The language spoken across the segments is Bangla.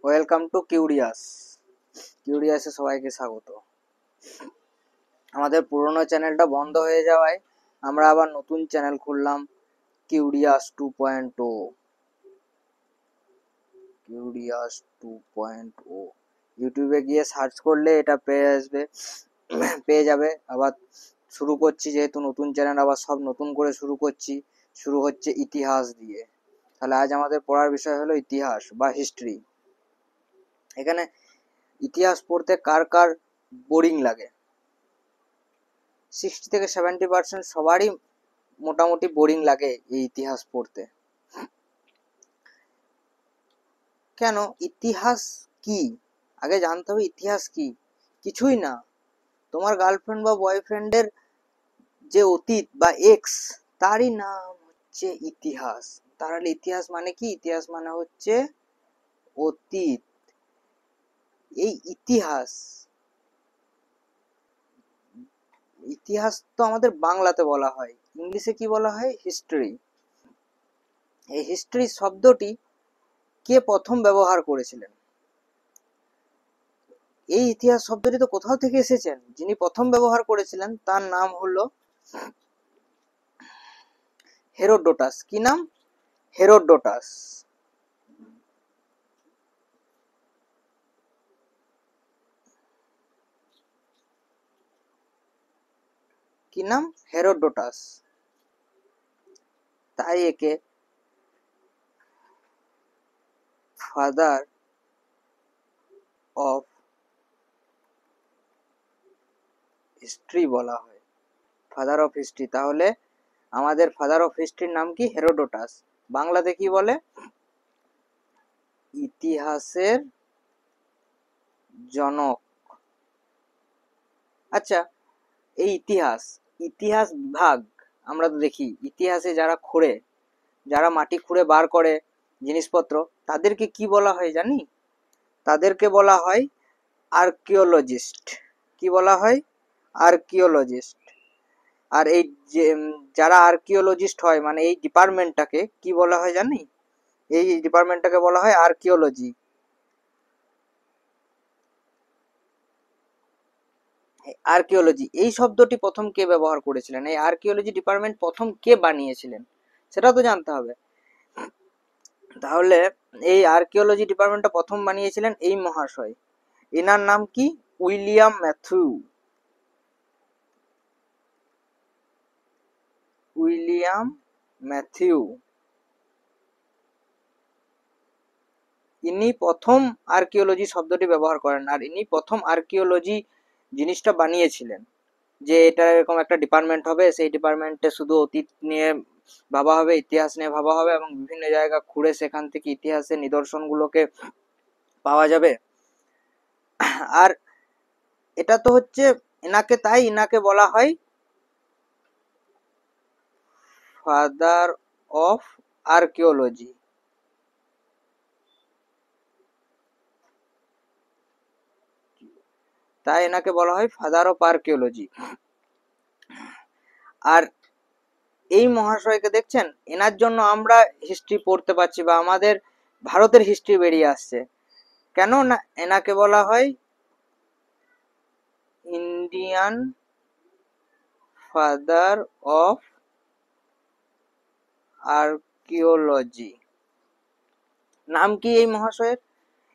ওয়েলকাম টু কিউরিয়াসে সবাইকে স্বাগত। আমাদের পুরনো চ্যানেলটা বন্ধ হয়ে যাওয়ায় আমরা আবার নতুন চ্যানেল খুললাম, কিউরিয়াস 2.0। ইউটিউবে গিয়ে সার্চ করলে এটা পেয়ে যাবে। আবার শুরু করছি, যেহেতু নতুন চ্যানেল, আবার সব নতুন করে শুরু হচ্ছে ইতিহাস দিয়ে। তাহলে আজ আমাদের পড়ার বিষয় হলো ইতিহাস বা হিস্ট্রি। এখানে ইতিহাস পড়তে কার কার বোরিং লাগে? 60 থেকে 70% সবারই মোটামুটি বোরিং লাগে এই ইতিহাস পড়তে। কেন? ইতিহাস কি আগে জানতে হবে। ইতিহাস কি? কিছুই না, তোমার গার্লফ্রেন্ড বা বয়ফ্রেন্ডের যে অতীত বা এক্স, তারই নাম হচ্ছে ইতিহাস। তাহলে ইতিহাস মানে কি? ইতিহাস মানে হচ্ছে অতীত। এই ইতিহাস তো আমাদের বাংলাতে বলা হয়, ইংলিশে কি বলা হয়? হিস্ট্রি। এই হিস্ট্রি শব্দটি কে প্রথম ব্যবহার করেছিলেন? এই ইতিহাস শব্দটি তো কোথাও থেকে এসেছেন। যিনি প্রথম ব্যবহার করেছিলেন তার নাম হলো হেরোডোটাস। কি নাম? হেরোডোটাস। কি নাম? হেরোডোটাস। তাই একে ফাদার অফ হিস্ট্রি বলা হয়। Father of history. তাহলে আমাদের ফাদার অফ হিস্ট্রির নাম কি? হেরোডোটাস। বাংলাতে কি বলে? ইতিহাসের জনক। আচ্ছা, এই ইতিহাস বিভাগ আমরা তো দেখি, ইতিহাসে যারা মাটি খুঁড়ে বার করে জিনিসপত্র, তাদেরকে কি বলা হয় জানি? তাদেরকে বলা হয় আর্কিওলজিস্ট। কি বলা হয়? আর্কিওলজিস্ট। আর এই যে যারা আর্কিওলজিস্ট হয়, মানে এই ডিপার্টমেন্টটাকে কি বলা হয় জানি? এই ডিপার্টমেন্টটাকে বলা হয় আর্কিওলজি। আর্কিওলজি এই শব্দটি প্রথম কে ব্যবহার করেছিলেন? এই আর্কিওলজি ডিপার্টমেন্ট প্রথম কে বানিয়েছিলেন সেটা তো জানতে হবে। তাহলে এই আর্কিওলজি ডিপার্টমেন্টটা প্রথম বানিয়েছিলেন এই মহাশয়। এনার নাম কি? William Matthew. ইনি প্রথম আর্কিওলজি শব্দটি ব্যবহার করেন, আর ইনি প্রথম আর্কিওলজি জিনিসটা বানিয়েছিলেন, যে এটা এরকম একটা ডিপার্টমেন্ট হবে, সেই ডিপার্টমেন্টে শুধু অতীত নিয়ে ভাবা হবে, ইতিহাস নিয়ে ভাবা হবে, এবং বিভিন্ন জায়গা ঘুরে সেখান থেকে ইতিহাসের নিদর্শনগুলোকে পাওয়া যাবে। আর এটা তো হচ্ছে ইনাকে বলা হয় ফাদার অফ আর্কিওলজি। তাই এনাকে বলা হয় ফাদার অফ আর্কিওলজি। আর এই মহাশয়কে দেখছেন, এনার জন্য আমরা হিস্ট্রি পড়তে পারছি বা আমাদের ভারতের হিস্ট্রি বেরিয়ে আসছে। কেন না? এনাকে বলা হয় ইন্ডিয়ান ফাদার অফ আর্কিওলজি। নাম কি এই মহাশয়ের?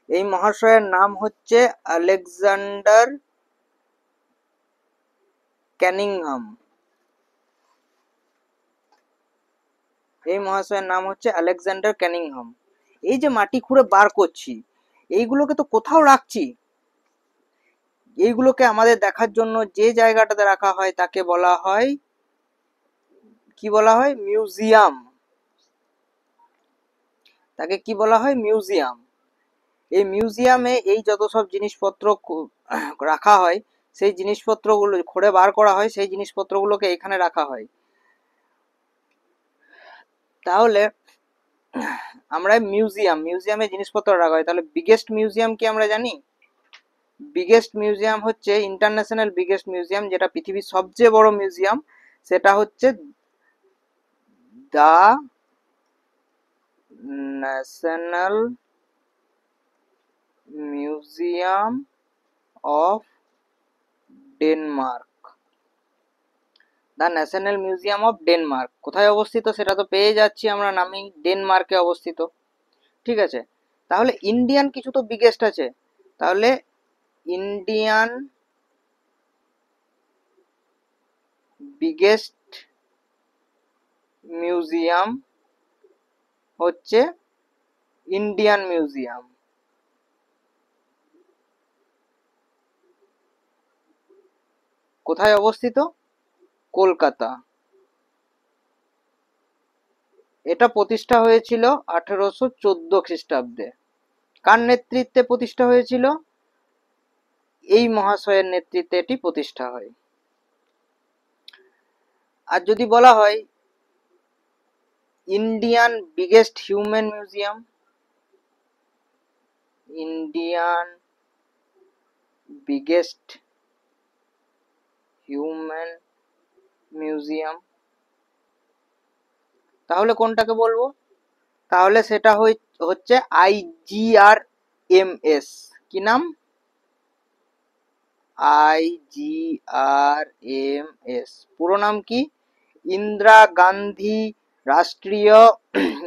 এই মহাশয়ের নাম হচ্ছে আলেকজান্ডার ক্যানিংহাম। এই মহাশয়ের নাম হচ্ছে আলেকজান্ডার ক্যানিংহাম। এই যে মাটি খুঁড়ে বার করছি, এইগুলোকে তো কোথাও রাখছি, এইগুলোকে আমাদের দেখার জন্য যে জায়গাটাতে রাখা হয় তাকে বলা হয়, কি বলা হয়? মিউজিয়াম। তাকে কি বলা হয়? মিউজিয়াম। এই মিউজিয়ামে এই যত সব জিনিসপত্র রাখা হয়, সেই জিনিসপত্রগুলো খুঁড়ে বার করা হয়, সেই জিনিসপত্রগুলোকে এখানে রাখা হয়। তাহলে আমরা মিউজিয়ামে জিনিসপত্র রাখা হয়। তাহলে বিগেস্ট মিউজিয়াম কি আমরা জানি? বিগেস্ট মিউজিয়াম হচ্ছে ইন্টারন্যাশনাল বিগেস্ট মিউজিয়াম, যেটা পৃথিবীর সবচেয়ে বড় মিউজিয়াম, সেটা হচ্ছে the national museum of Denmark. The national museum of Denmark কোথায় অবস্থিত সেটা তো পেয়ে যাচ্ছি আমরা, নামেই ডেনমার্কে অবস্থিত। ঠিক আছে, তাহলে ইন্ডিয়ান কিছু তো বিগেস্ট আছে, তাহলে ইন্ডিয়ান বিগেস্ট মিউজিয়াম হচ্ছে ইন্ডিয়ান মিউজিয়াম। কোথায় অবস্থিত? কলকাতা। এটা প্রতিষ্ঠা হয়েছিল 1814 খ্রিস্টাব্দে। কার নেতৃত্বে প্রতিষ্ঠা হয়েছিল? এই মহাশয়ের নেতৃত্বে এটি প্রতিষ্ঠা হয়। আর যদি বলা হয় Indian biggest human museum, Indian biggest human museum, তাহলে কোনটাকে বলবো? তাহলে সেটা হচ্ছে IGRMS। কি নাম? IGRMS পুরো নাম কি? ইন্দিরা গান্ধী রাষ্ট্রীয়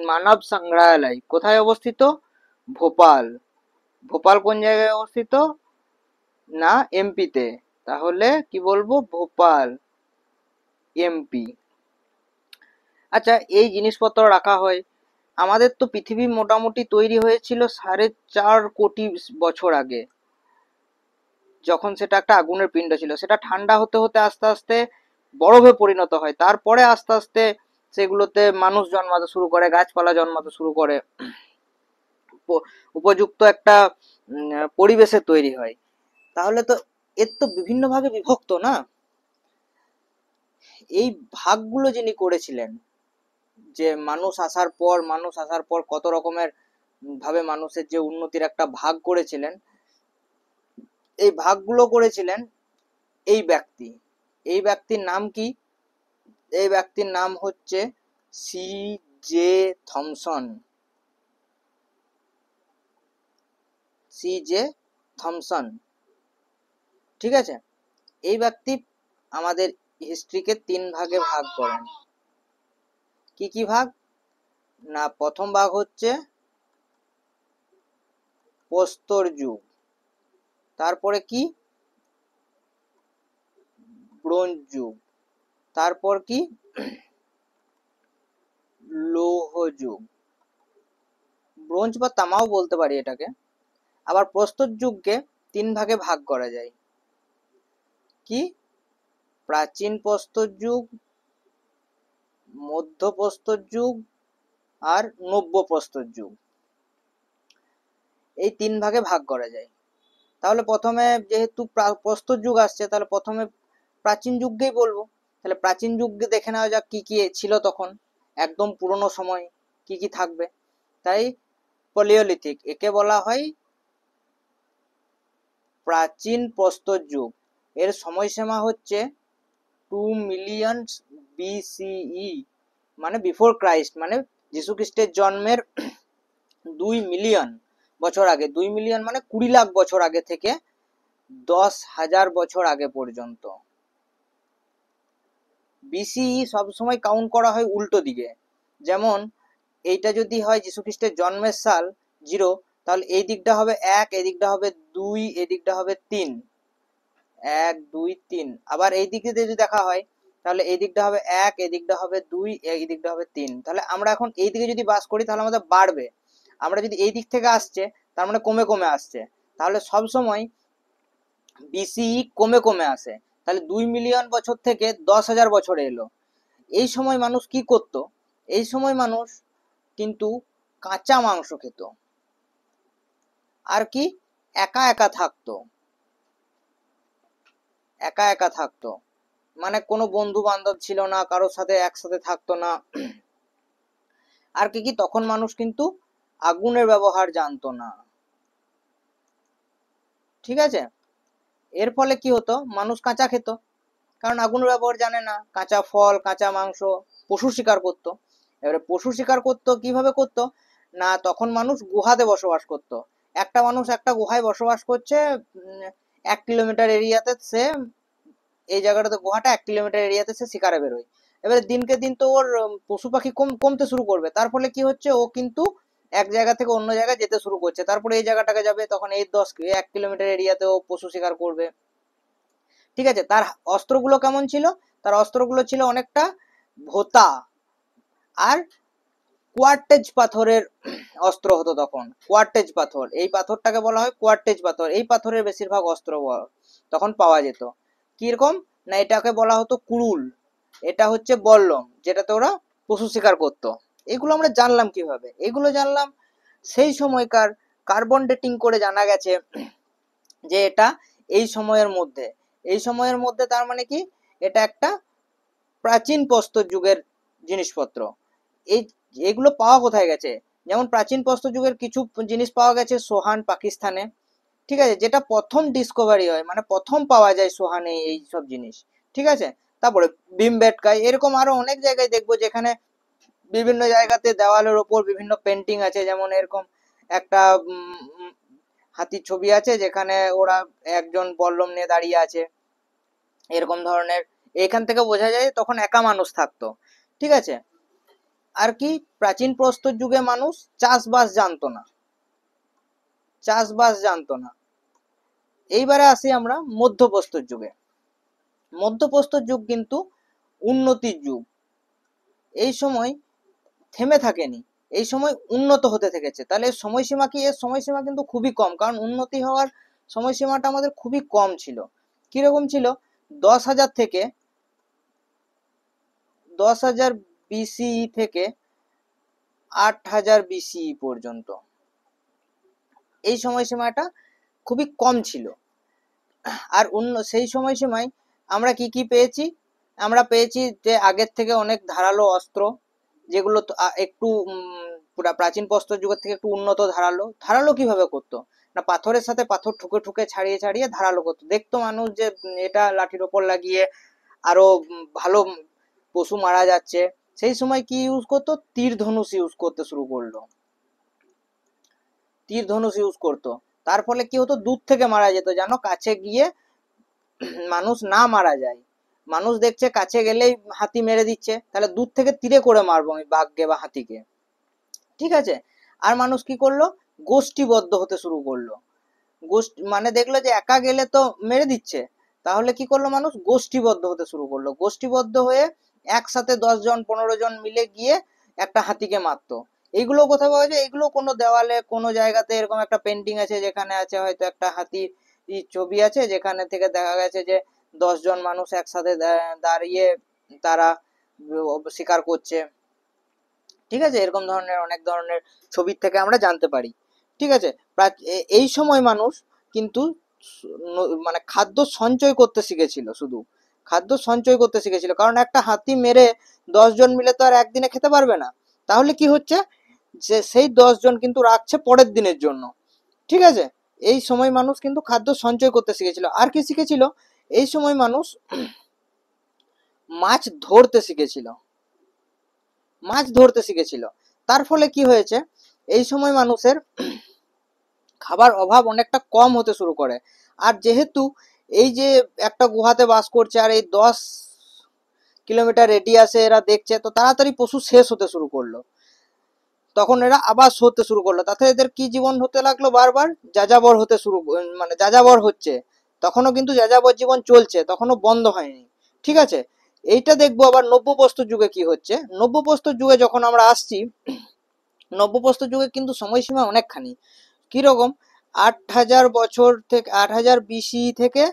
মানব সংগ্রহালয়। কোথায় অবস্থিত? ভোপাল। ভোপাল কোন জায়গায় অবস্থিত? না এমপিতে, তাহলে কি বলবো? ভোপাল, এমপি। আচ্ছা, এই জিনিসপত্র রাখা হয়। আমাদের তো পৃথিবী মোটামুটি তৈরি হয়েছিল 4.5 কোটি বছর আগে, যখন সেটা একটা আগুনের পিণ্ড ছিল। সেটা ঠান্ডা হতে হতে আস্তে আস্তে বরফে পরিণত হয়, তারপরে আস্তে আস্তে সেগুলোতে মানুষ জন্মাতে শুরু করে, গাছপালা জন্মাতে শুরু করে, উপযুক্ত একটা পরিবেশে তৈরি হয়। তাহলে তো এর তো বিভিন্ন ভাগে বিভক্ত না? এই ভাগগুলো যিনি করেছিলেন, যে মানুষ আসার পর কত রকমের ভাবে মানুষের যে উন্নতির একটা ভাগ করেছিলেন, এই ভাগগুলো করেছিলেন এই ব্যক্তি। এই ব্যক্তির নাম কি? এই ব্যক্তির নাম হচ্ছে CJ থমসন। CJ Thomson. ঠিক আছে, এই ব্যক্তি আমাদের হিস্ট্রিকে 3 ভাগে ভাগ করেন। কি কি ভাগ? না, প্রথম ভাগ হচ্ছে প্রস্তর যুগ, তারপরে কি? ব্রোঞ্জ যুগ, তারপর কি? লৌহ যুগ, ব্রোঞ্জ বা তামাও বলতে পারি এটাকে। আবার প্রস্তর যুগকে 3 ভাগে ভাগ করা যায়। কি? প্রাচীন প্রস্তর যুগ, মধ্য প্রস্তর যুগ আর নব্য প্রস্তর যুগ। এই 3 ভাগে ভাগ করা যায়। তাহলে প্রথমে যেহেতু প্রস্তর যুগ আসছে, তাহলে প্রথমে প্রাচীন যুগকেই বলবো। তাহলে প্রাচীন যুগে দেখে নেওয়া যাক কি কি ছিল তখন, একদম পুরনো সময় কি কি থাকবে। তাই পলিওলিথিক, একে বলা হয় প্রাচীন প্রস্তর যুগ। এর সময়সীমা হচ্ছে 2 মিলিয়ন BCE, মানে বিফোর ক্রাইস্ট, মানে যিশু খ্রিস্টের জন্মের 2 মিলিয়ন বছর আগে। 2 মিলিয়ন মানে 20 লাখ বছর আগে থেকে 10,000 বছর আগে পর্যন্ত। BCE সবসময় কাউন্ট করা হয় উল্টো দিকে। যেমন এইটা যদি হয় যিশু খ্রিস্টের জন্মের সাল 0, তাহলে এই দিকটা হবে 1, এই দিকটা হবে 2, এই দিকটা হবে 3। 1 2 3। আবার এই দিকে যদি দেখা হয় তাহলে এই দিকটা হবে 1, এই দিকটা হবে 2, এই দিকটা হবে 3। তাহলে আমরা এখন এই দিকে যদি বাস করি তাহলে আমাদের বাড়বে। আমরা যদি এই দিক থেকে আসছে তার মানে কমে কমে আসছে। তাহলে সব সময় BCE কমে কমে আসে। তাহলে 2 মিলিয়ন বছর থেকে 10,000 বছরে এলো। এই সময় মানুষ কি করত? এই সময় মানুষ কিন্তু কাঁচা মাংস খেত, আর কি একা একা থাকতো। একা একা থাকতো মানে কোনো বন্ধু বান্ধব ছিল না, কারোর সাথে একসাথে থাকতো না। আর কি কি, তখন মানুষ কিন্তু আগুনের ব্যবহার জানতো না। ঠিক আছে, এর ফলে কি হতো? মানুষ কাঁচা খেত, কারণ আগুনের ব্যবহার জানে না। কাঁচা ফল, কাঁচা মাংস, পশু শিকার করত। এবারে পশু শিকার করতো কিভাবে করতো? না, তখন মানুষ গুহাতে বসবাস করত। একটা মানুষ একটা গুহায় বসবাস করছে 1 কিলোমিটার এরিয়াতে, সে এই জায়গাটাতে গুহাটা 1 কিলোমিটার এরিয়াতে সে শিকারে বেরোয়। এবারে দিনকে দিন তো ওর পশু পাখি কমতে শুরু করবে, তার ফলে কি হচ্ছে, ও কিন্তু এক জায়গা থেকে অন্য জায়গায় যেতে শুরু করছে, তারপরে এই জায়গাটাকে যাবে, তখন এই 1 কিলোমিটার এরিয়াতে ও পশু শিকার করবে। ঠিক আছে, তার অস্ত্রগুলো কেমন ছিল? তার অস্ত্রগুলো ছিল অনেকটা ভোতা আর কোয়ার্টেজ পাথরের অস্ত্র হতো তখন। কোয়ার্টেজ পাথর, এই পাথরটাকে বলা হয় কোয়ার্টেজ পাথর। এই পাথরের বেশিরভাগ অস্ত্র তখন পাওয়া যেত। কিরকম না, এটাকে বলা হতো কুড়ুল, এটা হচ্ছে বল্লম, যেটাতে ওরা পশু শিকার করতো। এগুলো আমরা জানলাম কিভাবে? এগুলো জানলাম সেই সময়কার কার্বন ডেটিং করে জানা গেছে যে এটা এই সময়ের মধ্যে, এই সময়ের মধ্যে তার মানে কি, এটা একটা প্রাচীন প্রস্তর যুগের জিনিসপত্র। এই এগুলো পাওয়া কোথায় গেছে? যেমন প্রাচীন প্রস্তর যুগের কিছু জিনিস পাওয়া গেছে সোহান, পাকিস্তানে। ঠিক আছে, যেটা প্রথম ডিসকভারি হয়, মানে প্রথম পাওয়া যায় সোহানে এই সব জিনিস। ঠিক আছে, তারপরে ভীমবেটকায়, এরকম আরো অনেক জায়গায় দেখবো যেখানে বিভিন্ন জায়গাতে দেওয়ালের ওপর বিভিন্ন পেন্টিং আছে। যেমন এরকম একটা হাতির ছবি আছে, যেখানে ওরা একজন বল্লম নিয়ে দাঁড়িয়ে আছে, এরকম ধরনের। এখান থেকে বোঝা যায় তখন একা মানুষ থাকতো। ঠিক আছে, আর কি, প্রাচীন প্রস্তর যুগে মানুষ চাষবাস জানতো না, চাষবাস জানতো না। এইবারে আসি আমরা মধ্যপ্রস্তর যুগে। মধ্যপ্রস্তর যুগ কিন্তু উন্নতির যুগ। এই সময় থেমে থাকেনি, এই সময় উন্নত হতে থেকেছে। তাহলে সময়সীমা কি? এর সময়সীমা কিন্তু খুবই কম, কারণ উন্নতি হওয়ার সময়সীমাটা আমাদের খুবই কম ছিল। কিরকম ছিল? 10,000 থেকে 10,000 বিসিই থেকে 8,000 বিসিই পর্যন্ত, এই সময়সীমাটা খুবই কম ছিল। আর সেই সময়সীমায় আমরা কি কি পেয়েছি? আমরা পেয়েছি যে আগের থেকে অনেক ধারালো অস্ত্র, যেগুলো একটু প্রাচীন প্রস্তর যুগের থেকে একটু উন্নত। ধারালো ধারালো কিভাবে করতো না, পাথরের সাথে পাথর ঠুকে ঠুকে ছাড়িয়ে ছাড়িয়ে ধারালো করতো। দেখতো মানুষ যে এটা লাঠির ওপর লাগিয়ে আরো ভালো পশু মারা যাচ্ছে। সেই সময় কি ইউজ করতো? তীর ধনুষ ইউজ করতে শুরু করলো, তীর ধনুষ ইউজ করতো। তার ফলে কি হতো? দূর থেকে মারা যেত, যেন কাছে গিয়ে মানুষ না মারা যায়। মানুষ দেখছে কাছে গেলেই হাতি মেরে দিচ্ছে, তাহলে দূর থেকে তীরে করে মারবো আমি বাঘকে বা হাতিকে। ঠিক আছে, আর মানুষ কি করলো? গোষ্ঠীবদ্ধ হতে শুরু করলো। গোষ্ঠী মানে দেখলো যে একা গেলে তো মেরে দিচ্ছে, তাহলে কি করলো? মানুষ গোষ্ঠীবদ্ধ হতে শুরু করলো। গোষ্ঠীবদ্ধ হয়ে একসাথে 10 জন 15 জন মিলে গিয়ে একটা হাতিকে মারতো। এইগুলো কোথায় পাওয়া যায়? এগুলো কোনো দেওয়ালে কোনো জায়গাতে এরকম একটা পেন্টিং আছে, যেখানে আছে হয়তো একটা হাতির ছবি আছে, যেখানে থেকে দেখা গেছে যে 10 জন মানুষ একসাথে দাঁড়িয়ে তারা শিকার করছে। ঠিক আছে, এরকম ধরনের অনেক ধরনের ছবির থেকে আমরা জানতে পারি। ঠিক আছে, এই সময় মানুষ কিন্তু মানে খাদ্য সঞ্চয় করতে শিখেছিল, শুধু খাদ্য সঞ্চয় করতে শিখেছিল। কারণ একটা হাতি মেরে 10 জন মিলে তো আর একদিনে খেতে পারবে না। তাহলে কি হচ্ছে, যে সেই 10 জন কিন্তু রাখছে পরের দিনের জন্য। ঠিক আছে, এই সময় মানুষ কিন্তু খাদ্য সঞ্চয় করতে শিখেছিল। আর কি শিখেছিল? এই সময় মানুষ মাছ ধরতে শিখেছিল, মাছ ধরতে শিখেছিল। তার ফলে কি হয়েছে, এই সময় মানুষের খাবার অভাব অনেকটা কম হতে শুরু করে। আর যেহেতু এই যে একটা গুহাতে বাস করছে, আর এই 10 কিলোমিটার রেডিয়াসে এরা দেখছে, তো তাড়াতাড়ি পশু শেষ হতে শুরু করলো। তখন এরা আবার হতে শুরু করলো, তাতে এদের কি জীবন হতে লাগলো? বারবার যাযাবর হতে শুরু, মানে যাযাবর হচ্ছে। তখনও কিন্তু যাযাবর জীবন চলছে, তখনও বন্ধ হয়নি। ঠিক আছে, এইটা দেখবো আবার নব্যপ্রস্তর যুগে কি হচ্ছে। নব্যপ্রস্তর যুগে যখন আমরা আসছি, নব্যপ্রস্তর যুগে কিন্তু সময়সীমা অনেকখানি। কিরকম? 8,000 বছর থেকে 8,000 বিসি থেকে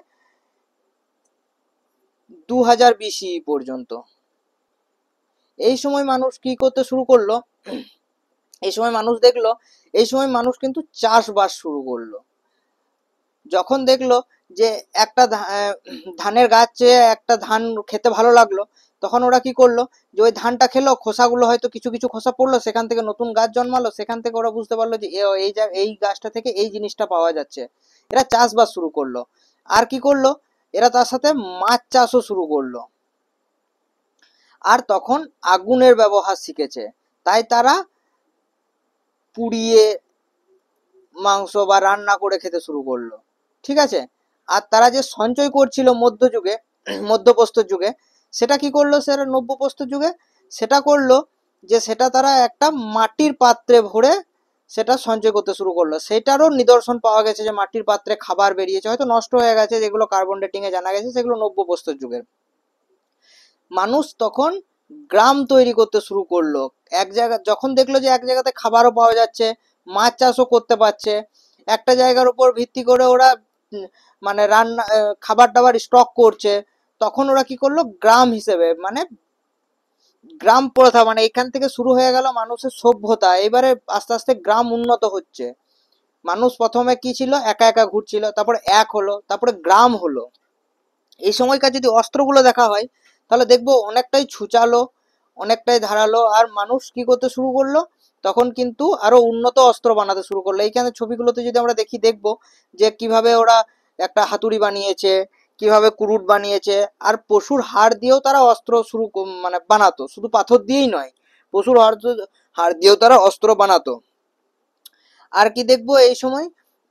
2,000 বিসি পর্যন্ত। এই সময় মানুষ কি করতে শুরু করলো? এই সময় মানুষ দেখলো, এই সময় মানুষ কিন্তু চাষবাস শুরু করলো। যখন দেখলো যে একটা ধানের গাছে একটা ধান খেতে ভালো লাগলো, তখন ওরা কি করলো, যে ওই ধানটা খেলো, খোসাগুলো হয়তো কিছু কিছু খোসা পড়লো, সেখান থেকে নতুন গাছ জন্মালো। সেখান থেকে ওরা বুঝতে পারলো যে এই গাছটা থেকে এই জিনিসটা পাওয়া যাচ্ছে। এরা চাষবাস শুরু করলো। আর কি করলো? এরা তার সাথে মাছ চাষও শুরু করলো। আর তখন আগুনের ব্যবহার শিখেছে, তাই তারা পুড়িয়ে মাংস বা রান্না করে খেতে শুরু করলো। ঠিক আছে, আর তারা যে সঞ্চয় করছিল মধ্যযুগে, মধ্যপ্রস্তর যুগে, সেটা কি করলো, সেটা নব্যপ্রস্তর যুগে সেটা করলো যে সেটা তারা একটা মাটির পাত্রে ভরে সেটা সঞ্চয় করতে শুরু করলো। সেটারও নিদর্শন পাওয়া গেছে যে মাটির পাত্রে খাবার বেরিয়েছে, হয়তো নষ্ট হয়ে গেছে, যেগুলো কার্বন ডেটিং এ জানা গেছে, সেগুলো নব্যপ্রস্তর যুগের। মানুষ তখন গ্রাম তৈরি করতে শুরু করলো। এক জায়গা যখন দেখলো যে এক জায়গাতে খাবারও পাওয়া যাচ্ছে, মাছ চাষও করতে পারছে, একটা জায়গার উপর ভিত্তি করে ওরা মানে রান্না খাবার দাবার স্টক করছে, তখন ওরা কি করলো, গ্রাম হিসেবে মানে গ্রাম প্রথা, মানে এখান থেকে শুরু হয়ে গেল মানুষের সভ্যতা। এবারে আস্তে আস্তে গ্রাম উন্নত হচ্ছে। মানুষ প্রথমে কি ছিল, একা একা ঘুরছিল, তারপরে এক হলো, তারপরে গ্রাম হলো। এই সময়কার যদি অস্ত্রগুলো দেখা হয় তাহলে দেখবো অনেকটাই ছুচালো, অনেকটাই ধারালো, আর মানুষ কি করতে শুরু করলো, তখন কিন্তু আরো উন্নত অস্ত্র বানাতে শুরু করলো। এইখানে ছবিগুলোতে যদি আমরা দেখবো যে কিভাবে ওরা একটা হাতুড়ি বানিয়েছে, কিভাবে কুরুট বানিয়েছে, আর পশুর হাড় দিয়েও তারা অস্ত্র মানে বানাতো, শুধু পাথর দিয়েই নয়, পশুর হাড় দিয়েও তারা অস্ত্র বানাতো। আর কি দেখবো,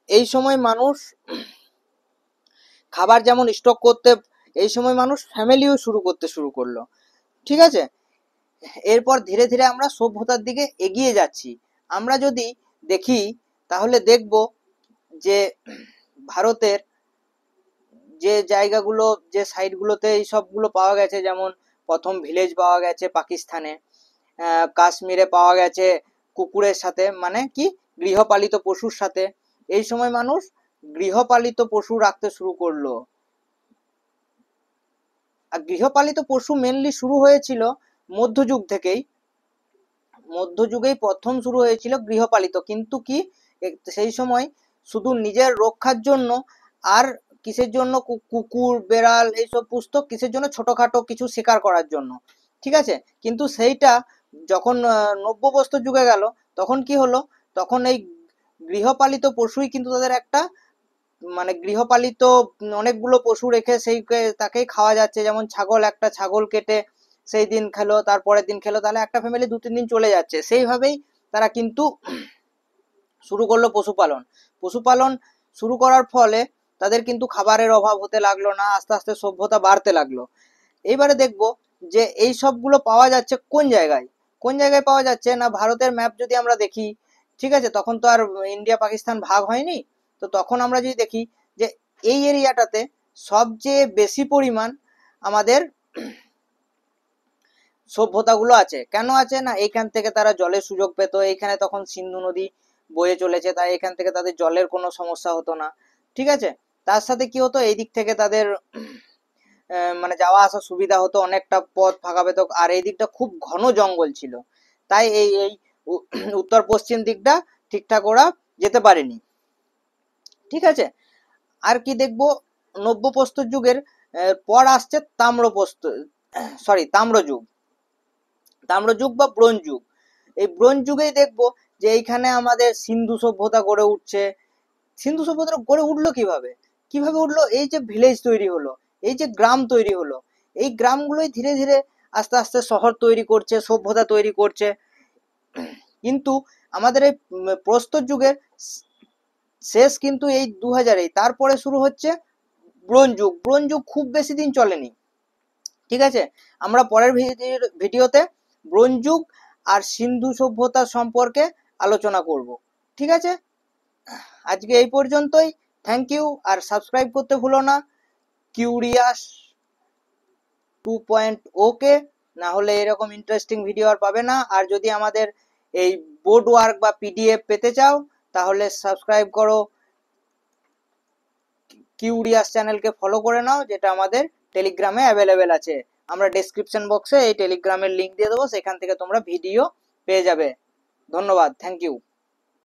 এই সময় মানুষ খাবার যেমন স্টক করতে, এই সময় মানুষ ফ্যামিলিও শুরু করলো। ঠিক আছে, এরপর ধীরে ধীরে আমরা সভ্যতার দিকে এগিয়ে যাচ্ছি। আমরা যদি দেখি তাহলে দেখব যে ভারতের যে জায়গাগুলো, যে সাইডগুলোতে এই সবগুলো পাওয়া গেছে, যেমন প্রথম ভিলেজ পাওয়া গেছে পাকিস্তানে, কাশ্মীরে পাওয়া গেছে কুকুরের সাথে, মানে কি গৃহপালিত পশুর সাথে। এই সময় মানুষ গৃহপালিত পশু রাখতে শুরু করলো। আর গৃহপালিত পশু মেনলি শুরু হয়েছিল মধ্যযুগ থেকেই, মধ্যযুগেই প্রথম শুরু হয়েছিল গৃহপালিত, কিন্তু কি সেই সময় শুধু নিজের রক্ষার জন্য, আর কিসের জন্য, কুকুর বেড়াল এইসব পুষতো কিসের জন্য, ছোটখাটো কিছু শিকার করার জন্য। ঠিক আছে, কিন্তু সেইটা যখন নব্যপ্রস্তর যুগে গেল, তখন কি হলো, তখন এই গৃহপালিত পশুই কিন্তু তাদের একটা মানে গৃহপালিত অনেকগুলো পশু রেখে তাকেই খাওয়া যাচ্ছে। যেমন ছাগল, একটা ছাগল কেটে সেই দিন খেলো, তারপরের দিন খেলো, তাহলে একটা ফ্যামিলি 2-3 দিন চলে যাচ্ছে। সেইভাবেই তারা কিন্তু শুরু করলো পশুপালন। পশুপালন শুরু করার ফলে তাদের কিন্তু খাবারের অভাব হতে লাগলো না, আস্তে আস্তে সভ্যতা বাড়তে লাগলো। এইবারে দেখবো যে এই সবগুলো পাওয়া যাচ্ছে কোন জায়গায়, কোন জায়গায় পাওয়া যাচ্ছে না, ভারতের ম্যাপ যদি আমরা দেখি, ঠিক আছে, তখন তো আর ইন্ডিয়া পাকিস্তান ভাগ হয়নি, তো তখন আমরা যদি দেখি যে এই এরিয়াটাতে সবচেয়ে বেশি পরিমাণ আমাদের সভ্যতাগুলো আছে। কেন আছে না, এইখান থেকে তারা জলের সুযোগ পেত, এইখানে তখন সিন্ধু নদী বয়ে চলেছে, তাই এখান থেকে তাদের জলের কোনো সমস্যা হতো না। ঠিক আছে, তার সাথে কি হতো, এই দিক থেকে তাদের মানে যাওয়া আসা সুবিধা হতো, অনেকটা পথ ফাঁকা পেত, আর এই দিকটা খুব ঘন জঙ্গল ছিল, তাই এই এই উত্তর পশ্চিম দিকটা ঠিকঠাক ওরা যেতে পারেনি। ঠিক আছে, আর কি দেখবো, নব্যপ্রস্তর যুগের পর আসছে তাম্রযুগ, তাম্রযুগ বা ব্রোঞ্জ যুগ। এই ব্রোঞ্জ যুগেই দেখবো যে এইখানে আমাদের সিন্ধু সভ্যতা গড়ে উঠছে। সিন্ধু সভ্যতা গড়ে উঠলো কিভাবে, কিভাবে উঠলো, এই যে ভিলেজ তৈরি হলো, এই যে গ্রাম তৈরি হলো, এই গ্রামগুলোই ধীরে ধীরে আস্তে আস্তে শহর তৈরি করছে, সভ্যতা তৈরি করছে। কিন্তু আমাদের এই প্রস্তর যুগের শেষ কিন্তু এই 2000-এই, তারপরে শুরু হচ্ছে ব্রোঞ্জ যুগ। ব্রোঞ্জ যুগ খুব বেশি দিন চলেনি। ঠিক আছে, আমরা পরের ভিডিওতে ব্রোঞ্জ যুগ আর সিন্ধু সভ্যতা সম্পর্কে আলোচনা করব। ঠিক আছে, আজকে এই পর্যন্তই। থ্যাংক ইউ, আর সাবস্ক্রাইব করতে ভুলো না কিউরিয়াস 2.0 কে, না হলে এরকম ইন্টারেস্টিং ভিডিও আর পাবে না। আর যদি আমাদের এই বোর্ড ওয়ার্ক বা পিডিএফ পেতে চাও তাহলে সাবস্ক্রাইব করো, কিউরিয়াস চ্যানেলকে ফলো করে নাও, যেটা আমাদের টেলিগ্রামে অ্যাভেলেবেল আছে। আমরা ডেসক্রিপশন বক্সে এই টেলিগ্রামের লিংক দিয়ে দেবো, সেখান থেকে তোমরা ভিডিও পেয়ে যাবে। ধন্যবাদ, থ্যাংক ইউ।